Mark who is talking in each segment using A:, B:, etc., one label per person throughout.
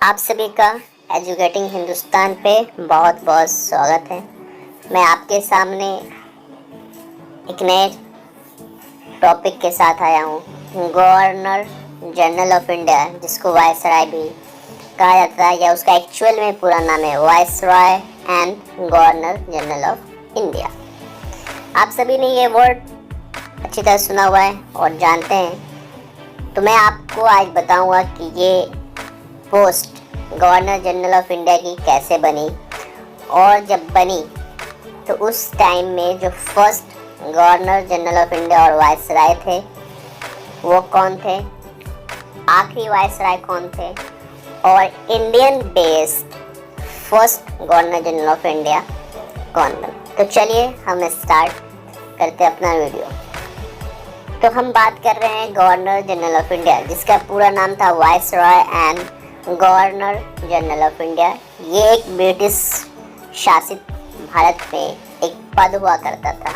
A: आप सभी का एजुकेटिंग हिंदुस्तान पे बहुत बहुत स्वागत है। मैं आपके सामने एक नए टॉपिक के साथ आया हूँ। गवर्नर जनरल ऑफ इंडिया, जिसको वायसराय भी कहा जाता है, या उसका एक्चुअल में पूरा नाम है viceroy and governor general of India. आप सभी ने ये वर्ड अच्छी तरह सुना हुआ है और जानते हैं। तो मैं आपको आज बताऊंगा कि ये post governor general of India की कैसे बनी, और जब बनी तो उस टाइम में जो first governor general of India और वायसराय थे वो कौन थे, आखिरी वायसराय कौन थे, और Indian based first governor general of India कौन बने। तो चलिए हम स्टार्ट करते हैं अपना वीडियो। तो हम बात कर रहे हैं गवर्नर जनरल ऑफ इंडिया, जिसका पूरा नाम था viceroy and governor general of India. ये एक ब्रिटिश शासित भारत में एक पद हुआ करता था,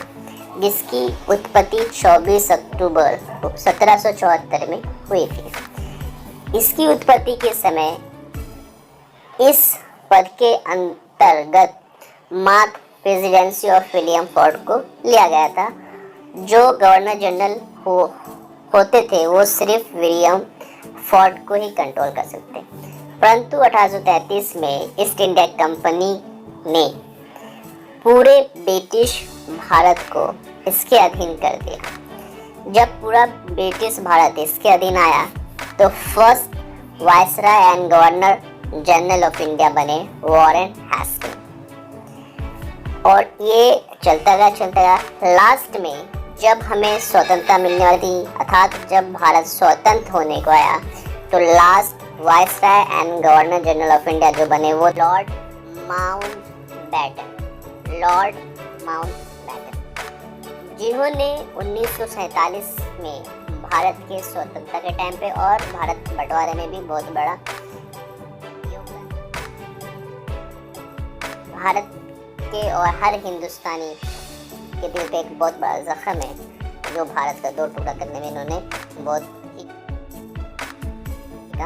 A: जिसकी उत्पत्ति 24 अक्टूबर 1774 में हुई थी। इसकी उत्पत्ति के समय इस पद के अंतर्गत मात्र प्रेसिडेंसी ऑफ विलियम फोर्ड को लिया गया था। जो गवर्नर जनरल होते थे वो सिर्फ विलियम फोर्ड को ही कंट्रोल कर सकते। परंतु 1833 में ईस्ट इंडिया कंपनी ने पूरे ब्रिटिश भारत को इसके अधीन कर दिया। जब पूरा ब्रिटिश भारत इसके अधीन आया तो first viceroy and governor general of India बने वॉरेन हेस्टिंग्स। और ये चलता गया। लास्ट में जब हमें स्वतंत्रता मिलने वाली थी, अर्थात जब भारत स्वतंत्र होने को आया, तो last viceroy and governor general of India जो बने वो लॉर्ड माउंटबेटन, जिन्होंने 1947 में भारत के स्वतंत्रता के टाइम पे और भारत बंटवारे में भी बहुत बड़ा योगदान, भारत के और हर हिंदुस्तानी के दिल पे एक बहुत बड़ा जख्म है, जो भारत का 2 टुकड़ा करने में इन्होंने बहुत भूमिका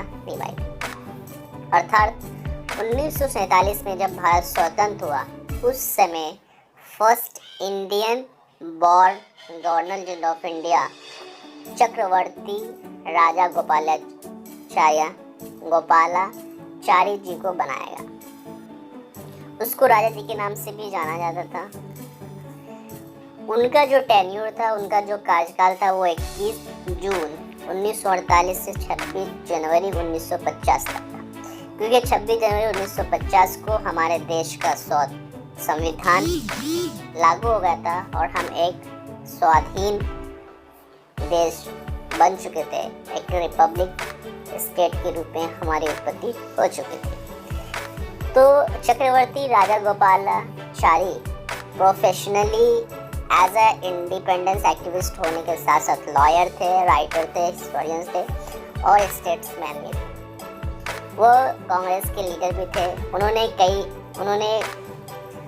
A: निभाई। अर्थात 1947 में जब भारत स्वतंत्र हुआ, उस समय first Indian born governor general of India Chakravarti Rajagopalachari ji को बनाया गया। उसको राजा जी के नाम से भी जाना जाता था। उनका जो टेन्योर था, उनका जो कार्यकाल था, वो 21 जून 1948 से 26 जनवरी 1950 तक था। क्योंकि 26 जनवरी 1950 को हमारे देश का संविधान लागू हो गया था और हम एक स्वाधीन देश बन चुके थे। एक रिपब्लिक स्टेट के रूप में हमारी उत्पत्ति हो चुकी थी। तो Chakravarti Rajagopalachari professionally as a independence activist होने के साथ साथ लॉयर थे, राइटर थे, हिस्टोरियंस थे और स्टेट्समैन भी थे। वो कांग्रेस के लीडर भी थे। उन्होंने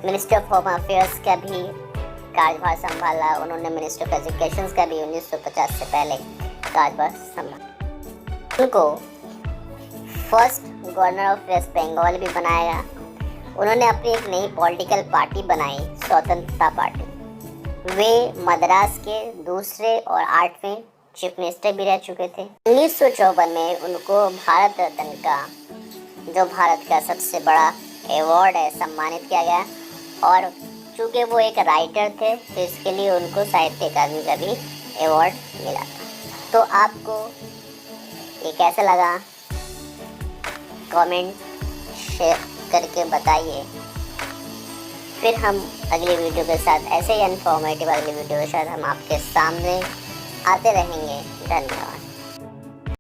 A: मिनिस्टर ऑफ होम अफेयर्स का भी कार्यभार संभाला। उन्होंने मिनिस्टर ऑफ एजुकेशन का भी 1950 से पहले कार्यभार संभाला। उनको first governor of West Bengal भी बनाया गया। उन्होंने अपनी एक नई पॉलिटिकल पार्टी बनाई, स्वतंत्रता पार्टी। वे मद्रास के दूसरे और 8वें चीफ मिनिस्टर भी रह चुके थे। 1954 में उनको भारत रत्न का, जो भारत का सबसे बड़ा अवार्ड है, सम्मानित किया गया। और चूँकि वो एक राइटर थे तो इसके लिए उनको साहित्य अकादमी का भी अवार्ड मिला था। तो आपको ये कैसा लगा, कमेंट शेयर करके बताइए। फिर हम अगली वीडियो के साथ, ऐसे ही इन्फॉर्मेटिव अगली वीडियो के साथ हम आपके सामने आते रहेंगे। धन्यवाद।